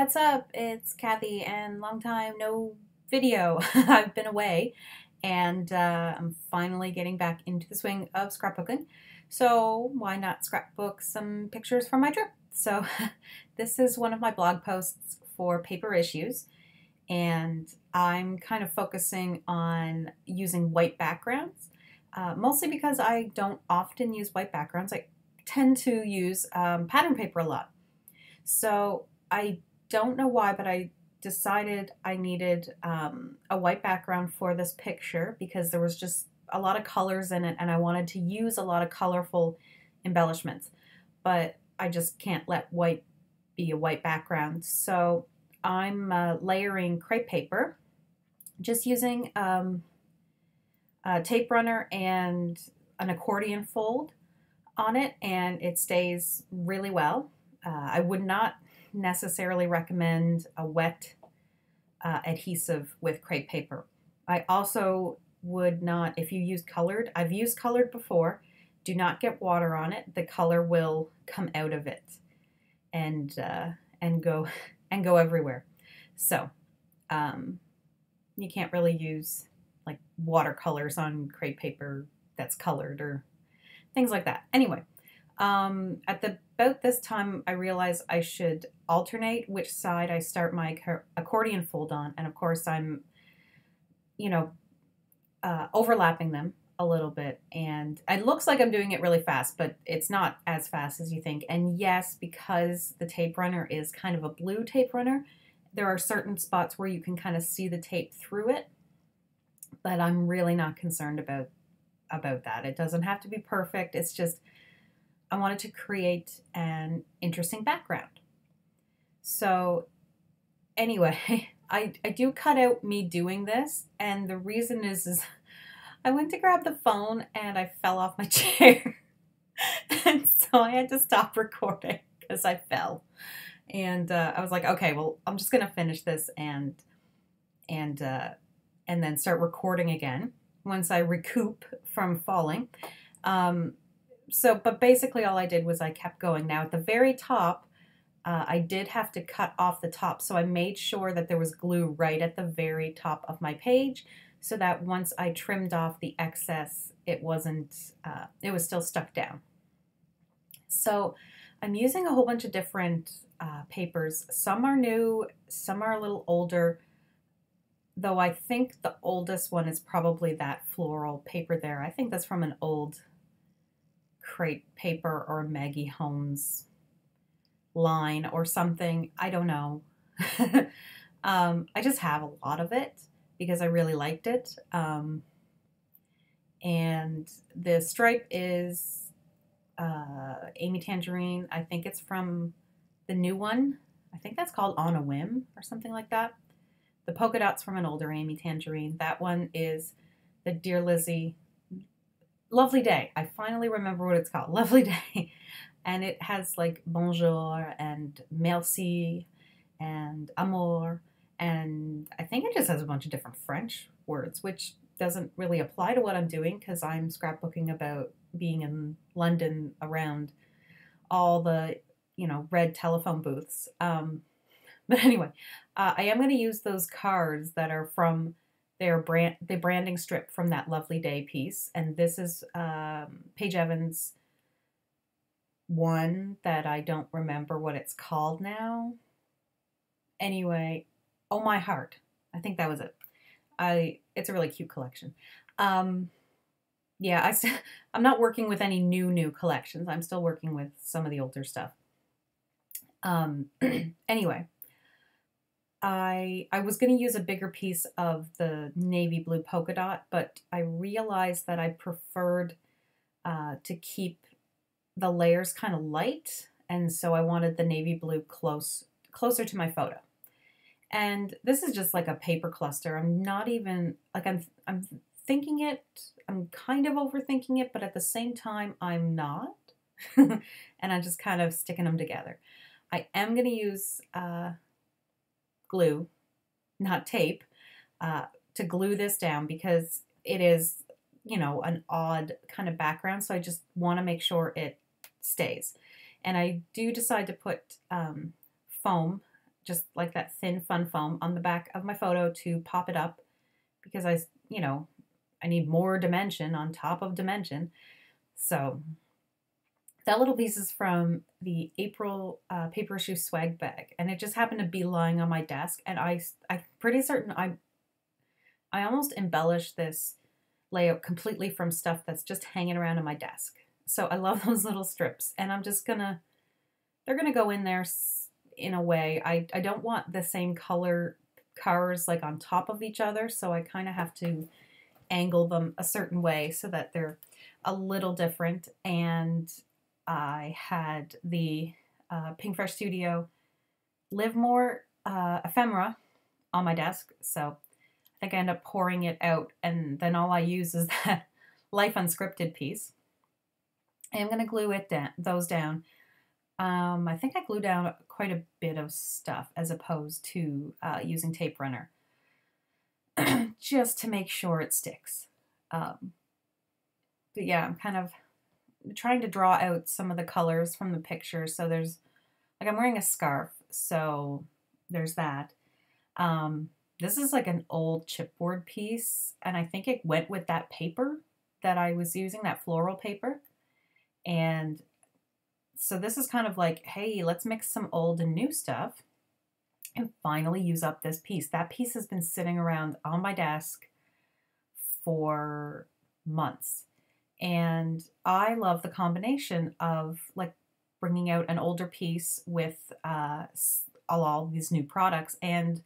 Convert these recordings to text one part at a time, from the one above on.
What's up? It's Kathy, and long time no video. I've been away, and I'm finally getting back into the swing of scrapbooking. So why not scrapbook some pictures from my trip? So this is one of my blog posts for paper issues, and I'm kind of focusing on using white backgrounds, mostly because I don't often use white backgrounds. I tend to use pattern paper a lot. So I don't know why, but I decided I needed a white background for this picture because there was just a lot of colors in it and I wanted to use a lot of colorful embellishments, but I just can't let white be a white background. So I'm layering crepe paper, just using a tape runner and an accordion fold on it, and it stays really well. I would not necessarily recommend a wet adhesive with crepe paper. I also would not, if you use colored, I've used colored before, do not get water on it. The color will come out of it and go everywhere. So you can't really use like watercolors on crepe paper that's colored or things like that. Anyway, about this time, I realized I should alternate which side I start my accordion fold on, and of course I'm, overlapping them a little bit, and it looks like I'm doing it really fast, but it's not as fast as you think. And yes, because the tape runner is kind of a blue tape runner, there are certain spots where you can kind of see the tape through it, but I'm really not concerned about that. It doesn't have to be perfect. It's just I wanted to create an interesting background. So anyway, I do cut out me doing this, and the reason is I went to grab the phone and I fell off my chair. And so I had to stop recording because I fell. And I was like, okay, well, I'm just gonna finish this and then start recording again once I recoup from falling. But basically all I did was I kept going. Now at the very top, I did have to cut off the top. So I made sure that there was glue right at the very top of my page so that once I trimmed off the excess, it was still stuck down. So I'm using a whole bunch of different papers. Some are new, some are a little older, though I think the oldest one is probably that floral paper there. I think that's from an old crepe paper or Maggie Holmes line or something. I don't know. I just have a lot of it because I really liked it. And the stripe is Amy Tangerine. I think it's from the new one. I think that's called On a Whim or something like that. The polka dot's from an older Amy Tangerine. That one is the Dear Lizzie Lovely Day. I finally remember what it's called. Lovely Day. And it has like bonjour and merci and amour. And I think it just has a bunch of different French words, which doesn't really apply to what I'm doing because I'm scrapbooking about being in London around all the, red telephone booths. But anyway, I am going to use those cards that are from the branding strip from that Lovely Day piece. And this is Paige Evans' one that I don't remember what it's called now. Anyway, Oh My Heart. I think that was it. It's a really cute collection. Yeah, I'm not working with any new collections. I'm still working with some of the older stuff. Anyway, I was going to use a bigger piece of the navy blue polka dot, but I realized that I preferred to keep the layers kind of light, and so I wanted the navy blue closer to my photo. And this is just like a paper cluster. I'm not even like I'm thinking it. I'm kind of overthinking it, but at the same time I'm not. And I'm just kind of sticking them together. I am going to use glue, not tape, to glue this down because it is, an odd kind of background. So I just want to make sure it stays. And I do decide to put foam just like that thin fun foam on the back of my photo to pop it up because I need more dimension on top of dimension. So that little piece is from the April paper issue swag bag, and it just happened to be lying on my desk, and I'm pretty certain I almost embellished this layout completely from stuff that's just hanging around on my desk. So I love those little strips, and they're gonna go in there in a way. I don't want the same color cars like on top of each other, so I kind of have to angle them a certain way so that they're a little different. And I had the Pink Fresh Studio Live More ephemera on my desk, so I think I end up pouring it out, and then all I use is that Life Unscripted piece. And I'm going to glue those down. I think I glue down quite a bit of stuff as opposed to using tape runner, just to make sure it sticks. But yeah, I'm kind of trying to draw out some of the colors from the picture. So there's, like, I'm wearing a scarf, so there's that. This is like an old chipboard piece, and I think it went with that paper that I was using, that floral paper. And so this is kind of like, hey, let's mix some old and new stuff and finally use up this piece. That piece has been sitting around on my desk for months. And I love the combination of like bringing out an older piece with all these new products. And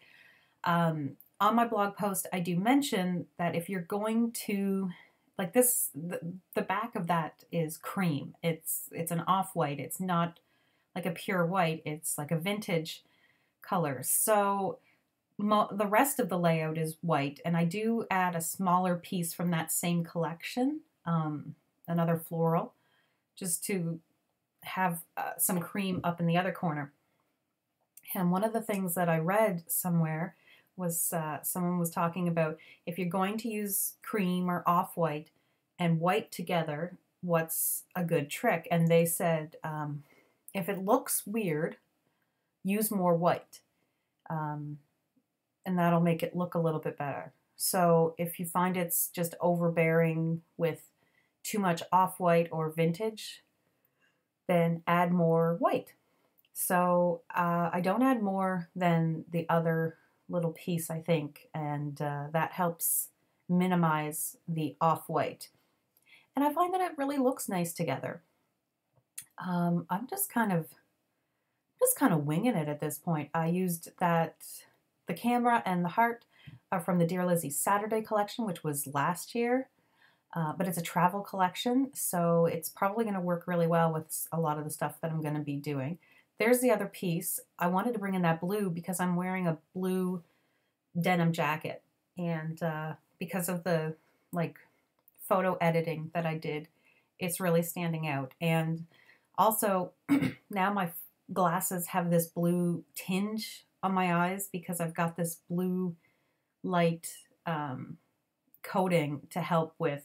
on my blog post, I do mention that if you're going to, like this, the back of that is cream. It's an off-white. It's not like a pure white. It's like a vintage color. So the rest of the layout is white, and I do add a smaller piece from that same collection, another floral, just to have some cream up in the other corner. And one of the things that I read somewhere was someone was talking about if you're going to use cream or off-white and white together, what's a good trick? And they said if it looks weird, use more white, and that'll make it look a little bit better. So if you find it's just overbearing with too much off-white or vintage, then add more white. So I don't add more than the other little piece, I think, and that helps minimize the off-white. And I find that it really looks nice together. I'm just kind of winging it at this point. I used the camera and the heart are from the Dear Lizzie Saturday collection, which was last year, but it's a travel collection, so it's probably going to work really well with a lot of the stuff that I'm going to be doing. There's the other piece. I wanted to bring in that blue because I'm wearing a blue denim jacket, and because of the photo editing that I did, it's really standing out. And also now my glasses have this blue tinge on my eyes because I've got this blue light coating to help with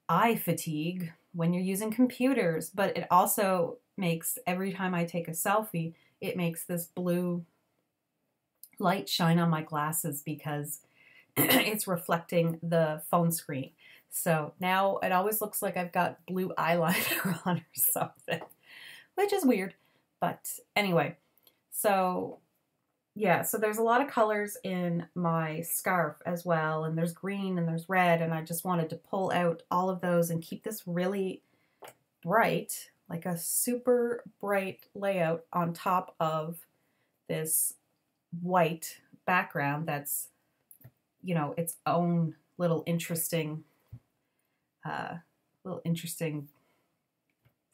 eye fatigue when you're using computers, but it also makes, every time I take a selfie, it makes this blue light shine on my glasses because it's reflecting the phone screen. So now it always looks like I've got blue eyeliner on or something, which is weird. But anyway, so yeah, so there's a lot of colors in my scarf as well, and there's green and there's red, and I just wanted to pull out all of those and keep this really bright, like a super bright layout on top of this white background that's, you know, its own little interesting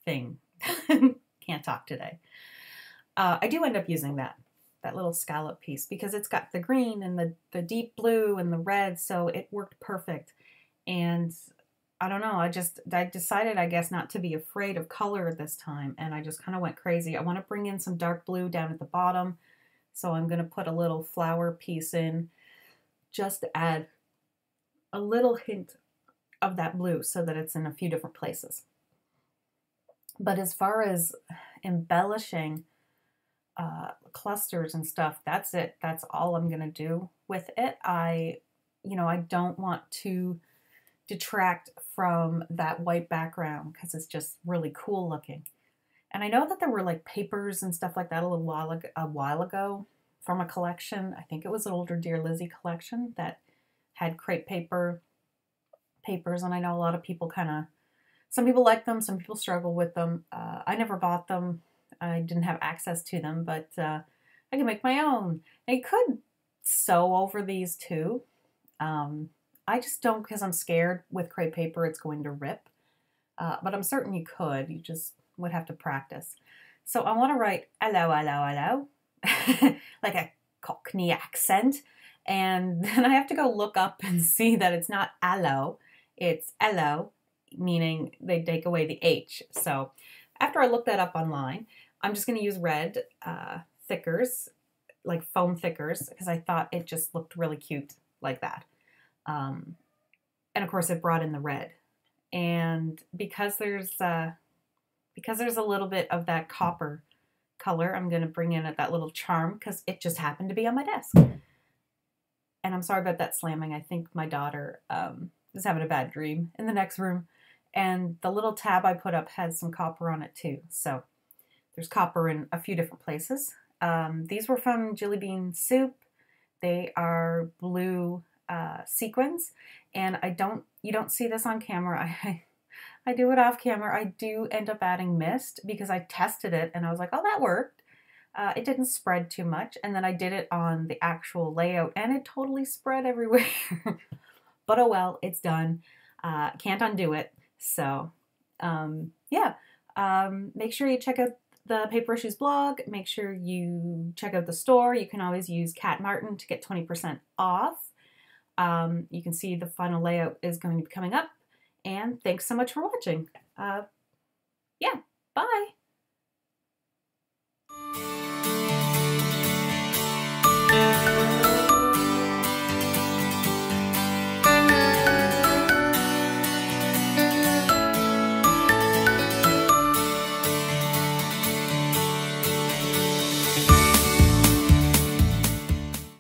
thing. Can't talk today. I do end up using that little scallop piece because it's got the green and the deep blue and the red, so it worked perfect. And I don't know, I decided, I guess, not to be afraid of color this time, and I just kind of went crazy. I want to bring in some dark blue down at the bottom, so I'm going to put a little flower piece in just to add a little hint of that blue so that it's in a few different places. But as far as embellishing, clusters and stuff. That's it. That's all I'm gonna do with it. I don't want to detract from that white background because it's just really cool looking. And I know that there were like papers and stuff like that a while ago from a collection. I think it was an older Dear Lizzie collection that had crepe papers, and I know a lot of people some people like them, some people struggle with them. I never bought them. I didn't have access to them, but I can make my own. I could sew over these too. I just don't because I'm scared with crepe paper it's going to rip. But I'm certain you could. You just would have to practice. So I want to write hello, hello, hello, like a Cockney accent. And then I have to go look up and see that it's not aloe, it's Ello, meaning they take away the H. So after I look that up online, I'm just going to use red thickers, like foam thickers, because I thought it just looked really cute like that. And of course it brought in the red. And because there's a little bit of that copper color, I'm going to bring in that little charm because it just happened to be on my desk. And I'm sorry about that slamming. I think my daughter is having a bad dream in the next room. And the little tab I put up has some copper on it too. So there's copper in a few different places. These were from Jelly Bean Soup. They are blue sequins. And you don't see this on camera. I do it off camera. I do end up adding mist because I tested it and I was like, oh, that worked. It didn't spread too much. And then I did it on the actual layout and it totally spread everywhere. But oh well, it's done. Can't undo it. So yeah, make sure you check out the Paper Issues blog. Make sure you check out the store. You can always use Cat Martin to get 20% off. You can see the final layout is going to be coming up. And thanks so much for watching. Yeah, bye.